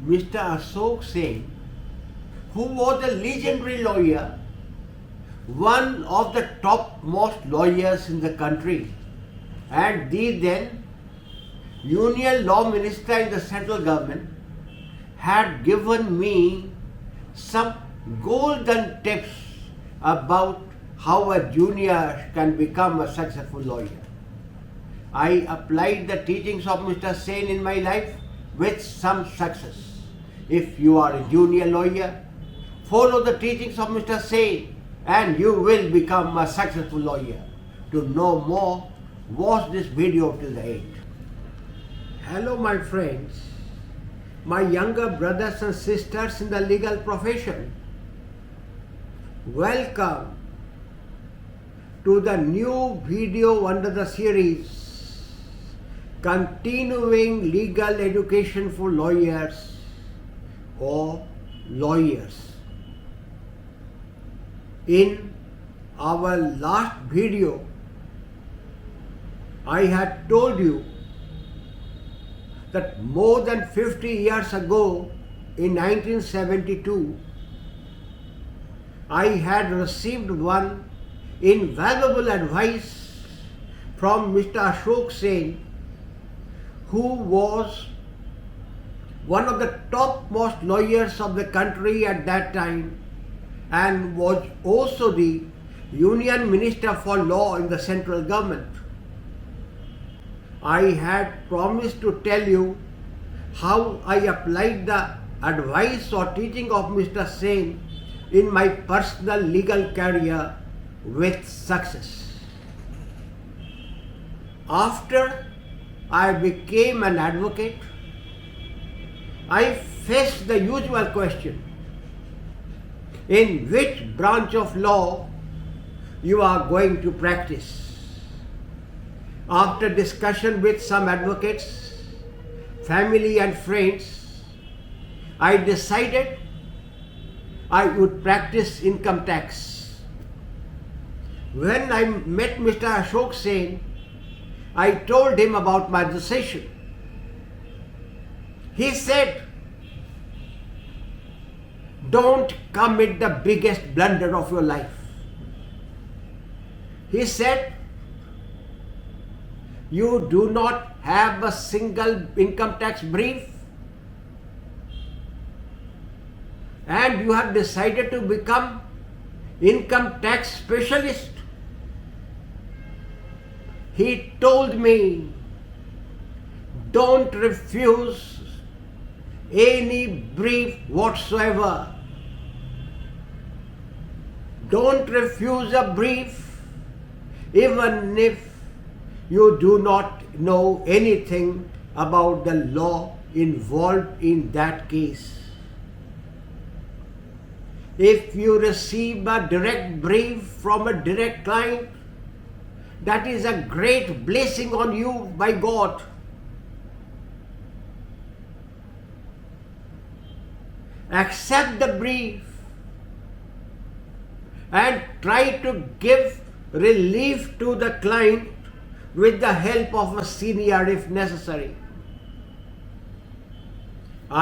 Mr. Asoke Sen, who was a legendary lawyer, one of the topmost lawyers in the country, and the then Union Law Minister in the central government, had given me some golden tips about how a junior can become a successful lawyer. I applied the teachings of Mr. Sen in my life with some success. If you are a junior lawyer, follow the teachings of Mr. Sen and you will become a successful lawyer. To know more, watch this video till the end. Hello my friends, my younger brothers and sisters in the legal profession. Welcome to the new video under the series Continuing Legal Education for Lawyers or Lawyers. In our last video, I had told you that more than 50 years ago, in 1972, I had received one invaluable advice from Mr. Asoke Sen, who was one of the topmost lawyers of the country at that time and was also the Union Minister for Law in the central government. I had promised to tell you how I applied the advice or teaching of Mr. Sen in my personal legal career with success. After I became an advocate, I faced the usual question: in which branch of law you are going to practice? After discussion with some advocates, family and friends, I decided I would practice income tax. When I met Mr. Asoke Sen, I told him about my decision. He said, "Don't commit the biggest blunder of your life." He said, "You do not have a single income tax brief and you have decided to become income tax specialist." He told me, "Don't refuse any brief whatsoever. Don't refuse a brief even if you do not know anything about the law involved in that case. If you receive a direct brief from a direct client, that is a great blessing on you by God. Accept the brief and try to give relief to the client with the help of a senior if necessary."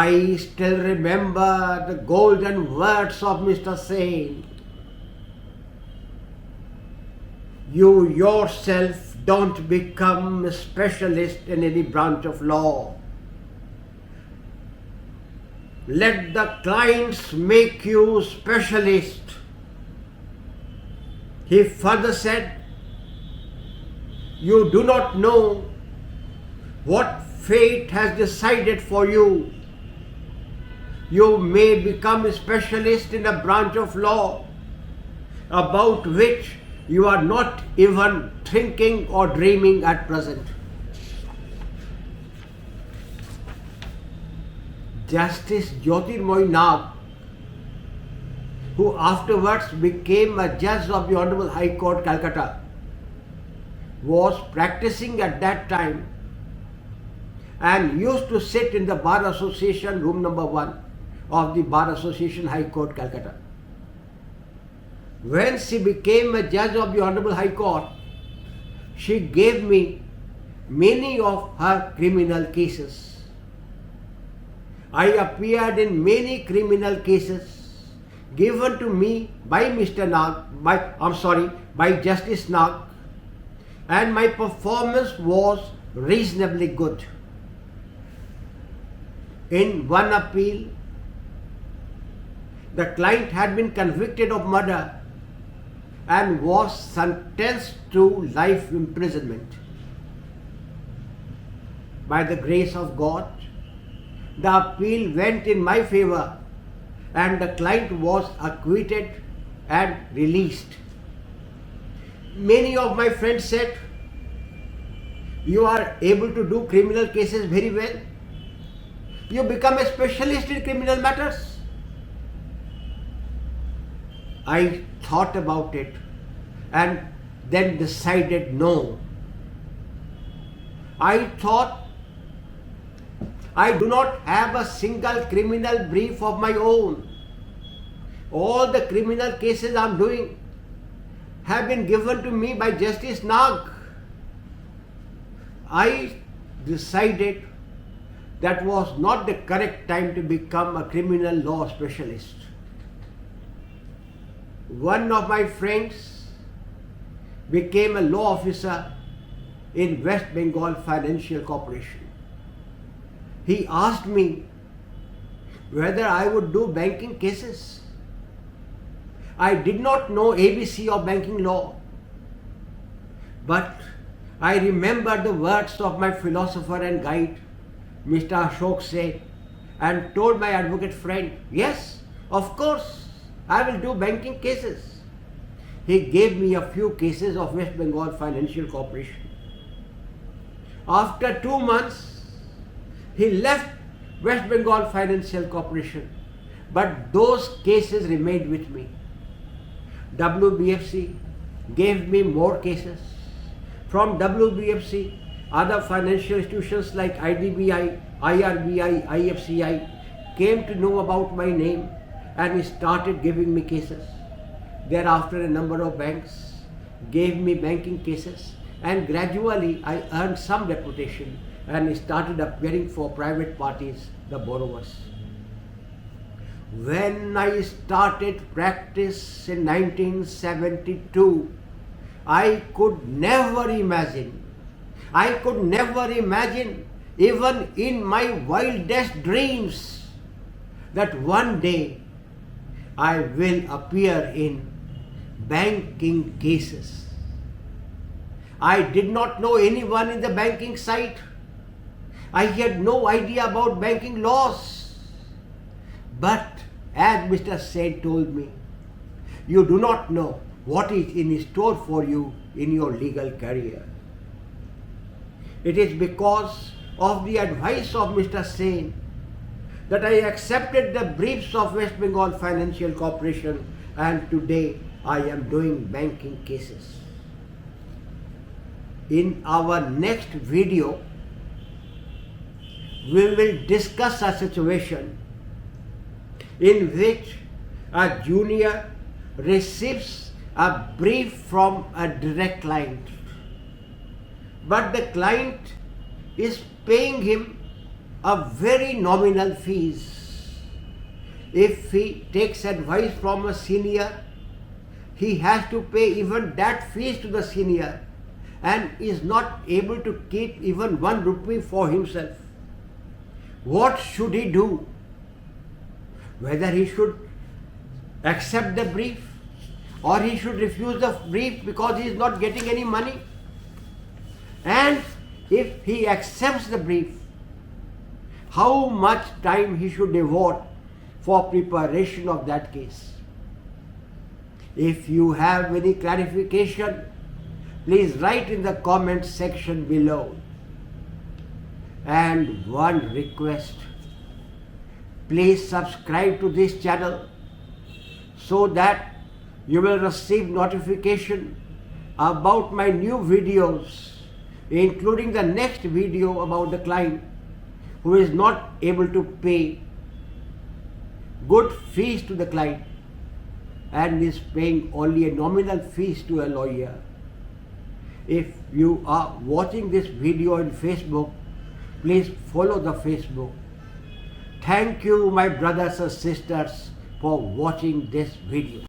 I still remember the golden words of Mr. Sen. "You yourself don't become a specialist in any branch of law. Let the clients make you specialist." He further said, "You do not know what fate has decided for you. You may become a specialist in a branch of law about which you are not even thinking or dreaming at present." Justice Jyotirmoy Nag, who afterwards became a judge of the Honorable High Court, Calcutta, was practicing at that time and used to sit in the Bar Association room number 1 of the Bar Association High Court, Calcutta. When she became a judge of the Honorable High Court, she gave me many of her criminal cases. I appeared in many criminal cases given to me by by Justice Nag, and my performance was reasonably good. In one appeal, the client had been convicted of murder and was sentenced to life imprisonment. By the grace of God, the appeal went in my favor and the client was acquitted and released. Many of my friends said, "You are able to do criminal cases very well. You become a specialist in criminal matters." I thought about it and then decided no. I thought, I do not have a single criminal brief of my own. All the criminal cases I am doing have been given to me by Justice Nag. I decided that was not the correct time to become a criminal law specialist. One of my friends became a law officer in West Bengal Financial Corporation. He asked me whether I would do banking cases. I did not know ABC of banking law, but I remembered the words of my philosopher and guide, Mr. Asoke Sen, and told my advocate friend, "Yes, of course, I will do banking cases." He gave me a few cases of West Bengal Financial Corporation. After 2 months, he left West Bengal Financial Corporation, but those cases remained with me. WBFC gave me more cases. From WBFC, other financial institutions like IDBI, IRBI, IFCI came to know about my name and started giving me cases. Thereafter, a number of banks gave me banking cases, and gradually I earned some reputation and started appearing for private parties, the borrowers. When I started practice in 1972, I could never imagine, even in my wildest dreams, that one day I will appear in banking cases. I did not know anyone in the banking side. I had no idea about banking laws. But as Mr. Sen told me, you do not know what is in store for you in your legal career. It is because of the advice of Mr. Sen that I accepted the briefs of West Bengal Financial Corporation, and today I am doing banking cases. In our next video, we will discuss a situation in which a junior receives a brief from a direct client, but the client is paying him a very nominal fees. If he takes advice from a senior, he has to pay even that fees to the senior and is not able to keep even 1 rupee for himself. What should he do? Whether he should accept the brief or he should refuse the brief because he is not getting any money? And if he accepts the brief, how much time he should devote for preparation of that case? If you have any clarification, please write in the comment section below. And one request, please subscribe to this channel so that you will receive notification about my new videos, including the next video about the client who is not able to pay good fees to the client and is paying only a nominal fees to a lawyer. If you are watching this video on Facebook, please follow the Facebook. Thank you, my brothers and sisters, for watching this video.